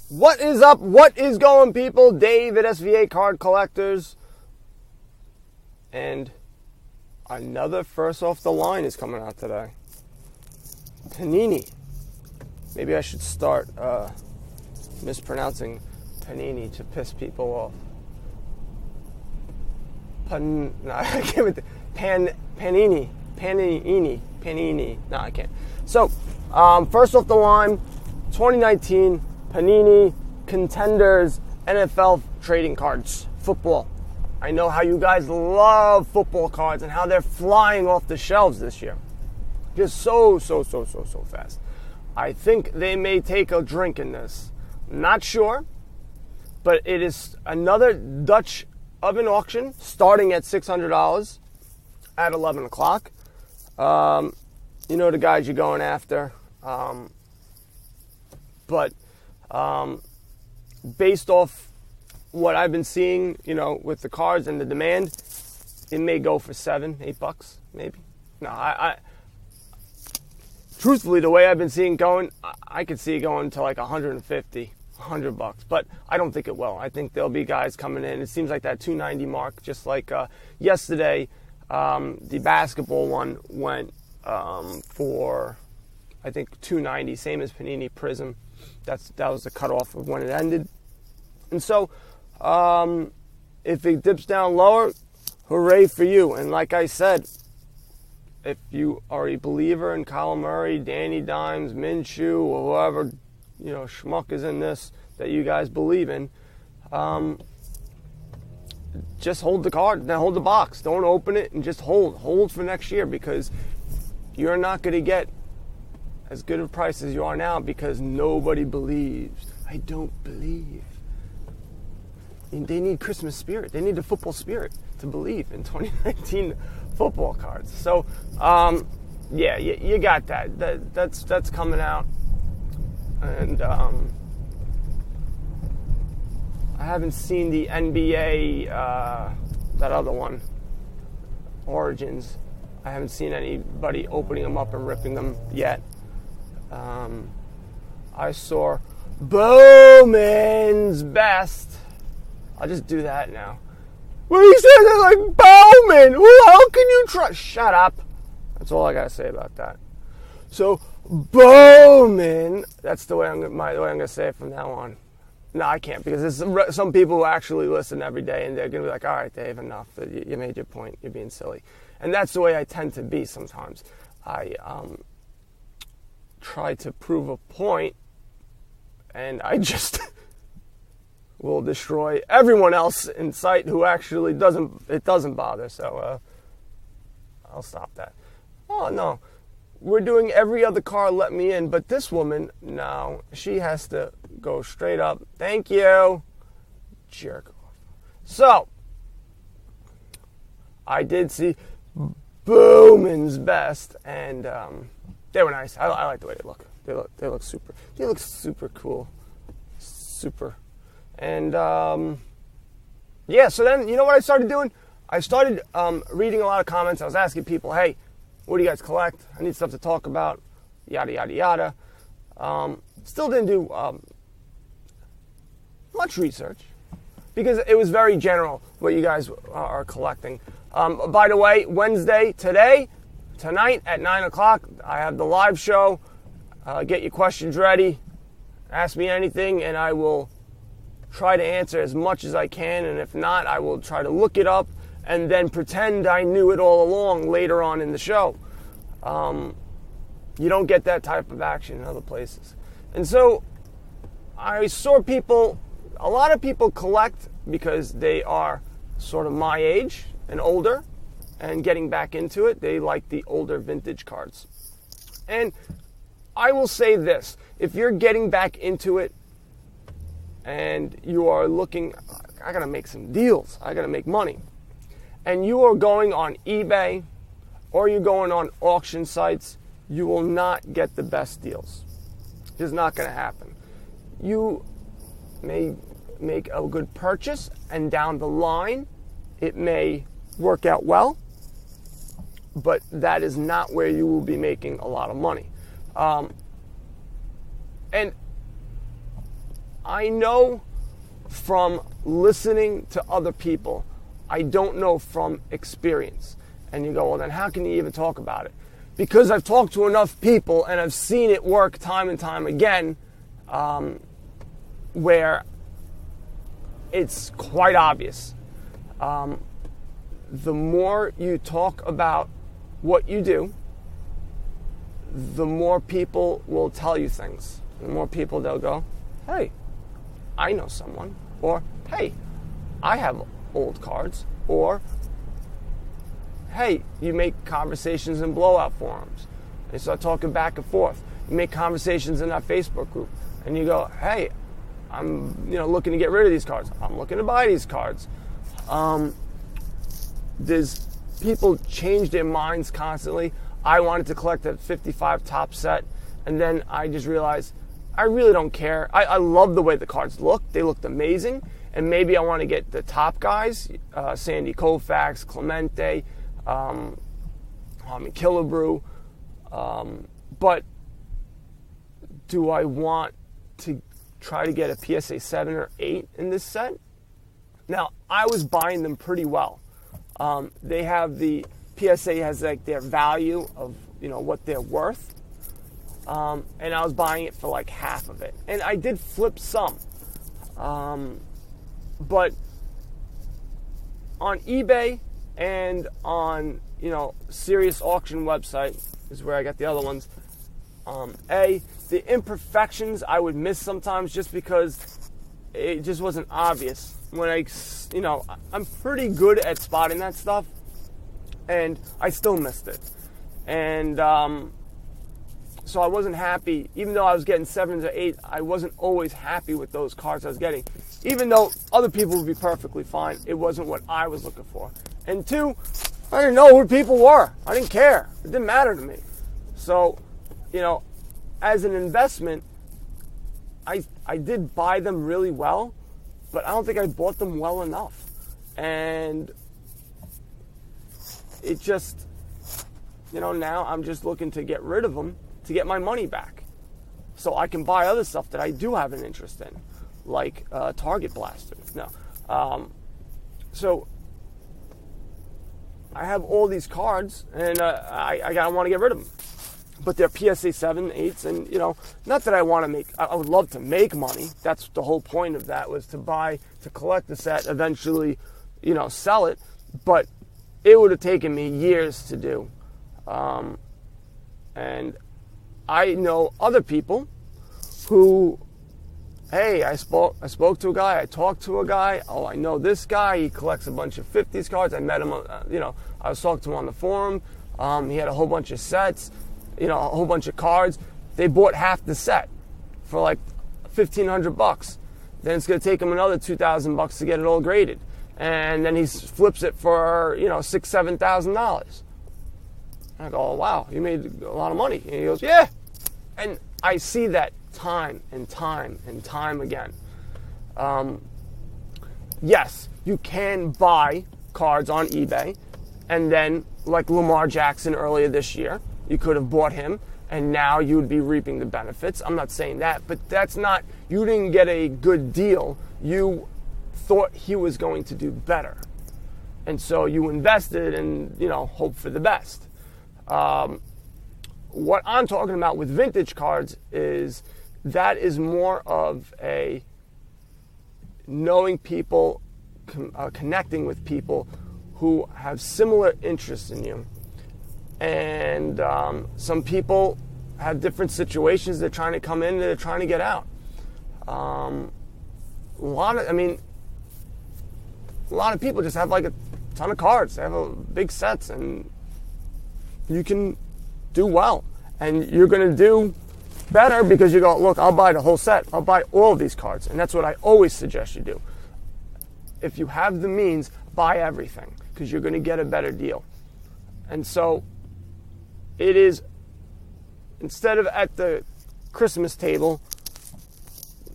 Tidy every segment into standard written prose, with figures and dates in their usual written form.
What is up? What is going, people? Dave at SVA Card Collectors. And another first off the line is coming out today. Panini. Maybe I should start mispronouncing Panini to piss people off. No, I can't with Panini. No, I can't. So, first off the line, 2019 Panini Contenders NFL trading cards, football. I know how you guys love football cards and how they're flying off the shelves this year. Just so fast. I think they may take a drink in this. Not sure, but it is another Dutch oven auction starting at $600 at 11 o'clock. You know the guys you're going after. But based off what I've been seeing, with the cards and the demand, it may go for $7-8, maybe. No, I truthfully, the way I've been seeing going, I could see it going to like $150, $100, but I don't think it will. I think there'll be guys coming in. It seems like that 290 mark, just like yesterday, the basketball one went for, I think, 290, same as Panini Prism. That was the cutoff of when it ended. And so, if it dips down lower, hooray for you. And like I said, if you are a believer in Kyler Murray, Danny Dimes, Minshew, or whoever, schmuck is in this that you guys believe in, just hold the card, now hold the box. Don't open it and just hold for next year, because you're not going to get as good a price as you are now because nobody believes. I don't believe. They need Christmas spirit. They need the football spirit to believe in 2019 football cards. So, yeah, you got that. That's coming out. And I haven't seen the NBA, that other one, Origins. I haven't seen anybody opening them up and ripping them yet. I saw Bowmans best. I'll just do that now. Well, you said it like Bowman. How can you try? Shut up. That's all I gotta say about that. So Bowman. That's the way I'm gonna say it from now on. No, I can't, because there's some people who actually listen every day, and they're gonna be like, "All right, Dave, enough. You made your point. You're being silly." And that's the way I tend to be sometimes. I try to prove a point, and I just will destroy everyone else in sight who actually doesn't bother. So I'll stop that. Oh no, we're doing every other car let me in, but this woman, no, she has to go straight up. Thank you, jerk off. So I did see Bowman's best, and they were nice. I like the way they look. They look super. They look super cool. Super. And yeah. So then, you know what I started doing? I started reading a lot of comments. I was asking people, "Hey, what do you guys collect? I need stuff to talk about." Yada yada yada. Still didn't do much research, because it was very general what you guys are collecting. By the way, Wednesday, tonight at 9 o'clock, I have the live show. Get your questions ready. Ask me anything, and I will try to answer as much as I can. And if not, I will try to look it up and then pretend I knew it all along later on in the show. You don't get that type of action in other places. And so I saw a lot of people collect because they are sort of my age and older and getting back into it. They like the older vintage cards. And I will say this, if you're getting back into it and you are looking, I gotta make some deals, I gotta make money, and you are going on eBay or you're going on auction sites, you will not get the best deals. It's not gonna happen. You may make a good purchase, and down the line it may work out well, but that is not where you will be making a lot of money. And I know from listening to other people. I don't know from experience. And you go, well, then how can you even talk about it? Because I've talked to enough people and I've seen it work time and time again, where it's quite obvious. The more you talk about what you do, the more people will tell you things. The more people, they'll go, hey, I know someone. Or, hey, I have old cards. Or, hey, you make conversations in blowout forums. And you start talking back and forth. You make conversations in that Facebook group. And you go, hey, I'm looking to get rid of these cards. I'm looking to buy these cards. There's people change their minds constantly. I wanted to collect that 55 top set, and then I just realized I really don't care. I love the way the cards look. They looked amazing, and maybe I want to get the top guys, Sandy Koufax, Clemente, Killebrew, but do I want to try to get a PSA 7 or 8 in this set? Now, I was buying them pretty well. They have the PSA has like their value of what they're worth, and I was buying it for like half of it, and I did flip some, but on eBay and on serious auction website is where I got the other ones. The imperfections I would miss sometimes just because it just wasn't obvious. When I'm pretty good at spotting that stuff, and I still missed it. And so I wasn't happy. Even though I was getting 7s or 8s, I wasn't always happy with those cards I was getting. Even though other people would be perfectly fine, it wasn't what I was looking for. And 2, I didn't know who people were. I didn't care. It didn't matter to me. So, as an investment, I did buy them really well, but I don't think I bought them well enough. And it just, now I'm just looking to get rid of them to get my money back, so I can buy other stuff that I do have an interest in, like Target Blasters. So I have all these cards, and I want to get rid of them. But they're PSA 7, 8s, and not that I want to make. I would love to make money. That's the whole point of that, was to collect the set, eventually, sell it. But it would have taken me years to do. And I know other people who, hey, I spoke to a guy, I talked to a guy, oh, I know this guy, he collects a bunch of 50s cards, I met him, I was talking to him on the forum, he had a whole bunch of sets, a whole bunch of cards. They bought half the set for like $1,500. Then it's going to take him another $2,000 to get it all graded. And then he flips it for, $6,000-$7,000. I go, oh, wow, you made a lot of money. And he goes, yeah. And I see that time and time and time again. Yes, you can buy cards on eBay, and then, like Lamar Jackson earlier this year, you could have bought him, and now you would be reaping the benefits. I'm not saying that, but that's not, you didn't get a good deal. You thought he was going to do better. And so you invested and, hope for the best. What I'm talking about with vintage cards is that is more of a knowing people, connecting with people who have similar interests in you. And some people have different situations. They're trying to come in and they're trying to get out. A lot of people just have like a ton of cards. They have big sets, and you can do well. And you're going to do better because you go, look, I'll buy the whole set. I'll buy all of these cards. And that's what I always suggest you do. If you have the means, buy everything, because you're going to get a better deal. And so it is, instead of at the Christmas table,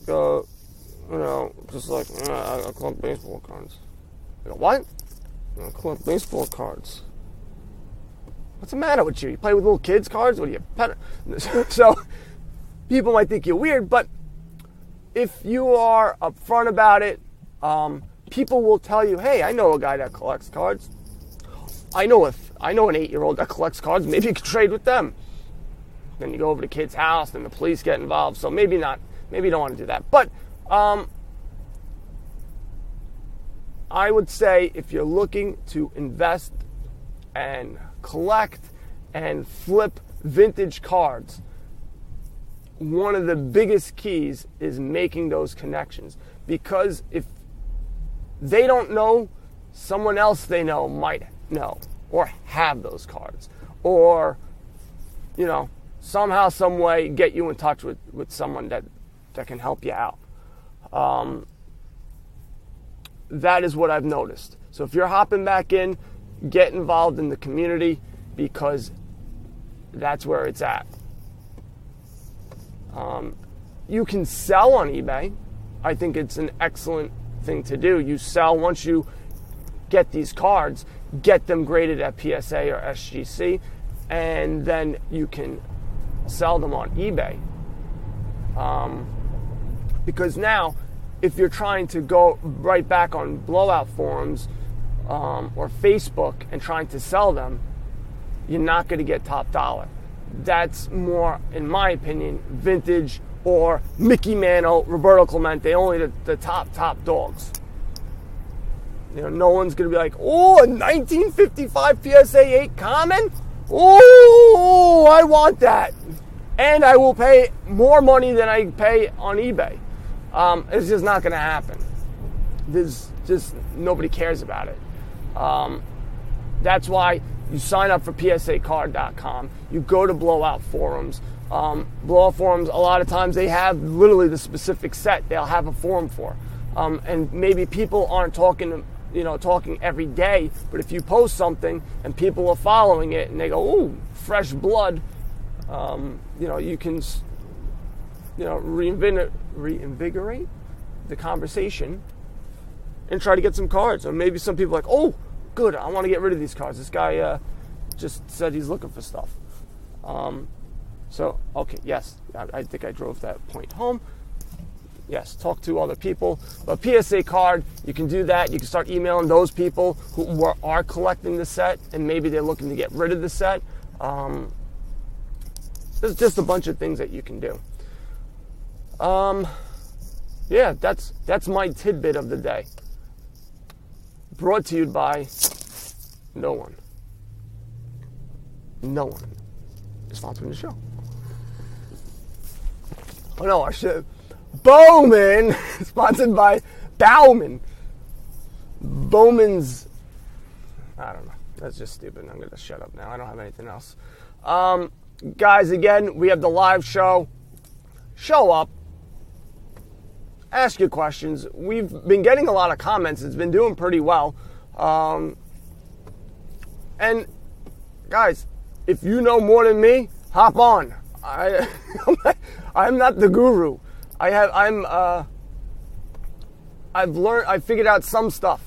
just like, I collect baseball cards. You go, what? I collect baseball cards. What's the matter with you? You play with little kids' cards? What are you, pet? So people might think you're weird, but if you are upfront about it, people will tell you, hey, I know a guy that collects cards. I know an 8-year-old that collects cards. Maybe you could trade with them. Then you go over to the kid's house, then the police get involved. So maybe not. Maybe you don't want to do that. But I would say if you're looking to invest and collect and flip vintage cards, one of the biggest keys is making those connections. Because if they don't know, someone else they know might know or have those cards. Or, somehow, some way get you in touch with someone that can help you out. That is what I've noticed. So if you're hopping back in, get involved in the community because that's where it's at. You can sell on eBay. I think it's an excellent thing to do. You sell once you get these cards, get them graded at PSA or SGC, and then you can sell them on eBay. Because now, if you're trying to go right back on blowout forums or Facebook and trying to sell them, you're not going to get top dollar. That's more, in my opinion, vintage or Mickey Mantle, Roberto Clemente, only the top dogs. No one's going to be like, oh, a 1955 PSA 8 common? Oh, I want that. And I will pay more money than I pay on eBay. It's just not going to happen. There's just nobody cares about it. That's why you sign up for PSAcard.com. You go to blowout forums. Blowout forums, a lot of times they have literally the specific set they'll have a forum for. And maybe people aren't talking every day, but if you post something and people are following it and they go, ooh, fresh blood, you can, reinvigorate the conversation and try to get some cards. Or maybe some people are like, oh, good, I want to get rid of these cards. This guy just said he's looking for stuff. Okay, yes, I think I drove that point home. Yes, talk to other people. But PSA card, you can do that. You can start emailing those people who are collecting the set, and maybe they're looking to get rid of the set. There's just a bunch of things that you can do. That's my tidbit of the day. Brought to you by no one. No one is sponsoring the show. Oh no, I should. Bowman, sponsored by Bowmans. Bowmans. I don't know. That's just stupid. I'm going to shut up now. I don't have anything else. Guys, again, we have the live show. Show up. Ask your questions. We've been getting a lot of comments. It's been doing pretty well. And, guys, if you know more than me, hop on. I'm not the guru. I figured out some stuff,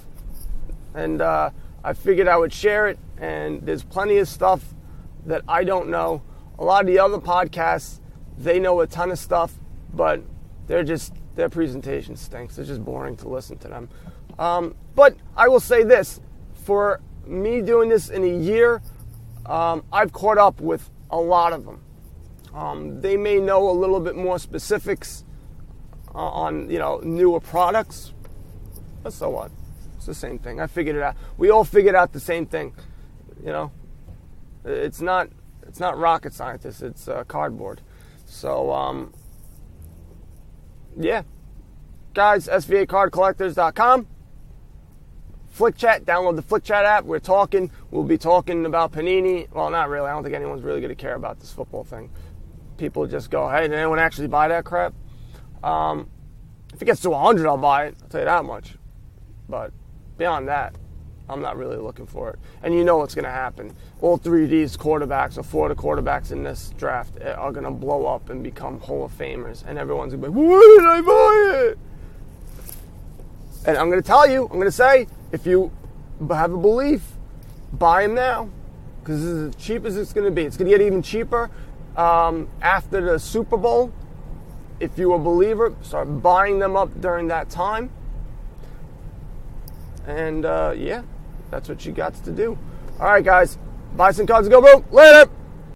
and I figured I would share it, and there's plenty of stuff that I don't know. A lot of the other podcasts, they know a ton of stuff, but their presentation stinks. It's just boring to listen to them. But I will say this, for me doing this in a year, I've caught up with a lot of them. They may know a little bit more specifics on newer products, but so what? It's the same thing. I figured it out. We all figured out the same thing. It's not rocket scientists. It's cardboard. So guys, svacardcollectors.com. Flick Chat. Download the Flick Chat app. We'll be talking about Panini. Well, not really. I don't think anyone's really going to care about this football thing. People just go, hey, did anyone actually buy that crap? If it gets to 100, I'll buy it. I'll tell you that much. But beyond that, I'm not really looking for it. And you know what's going to happen. All 3 of these quarterbacks, or 4 of the quarterbacks in this draft, are going to blow up and become Hall of Famers. And everyone's going to be like, why did I buy it? And I'm going to tell you, I'm going to say, if you have a belief, buy them now. Because this is as cheap as it's going to be. It's going to get even cheaper after the Super Bowl. if you're a believer, start buying them up during that time. And yeah, that's what you got to do. All right, guys. Buy some cards and go boom. Later.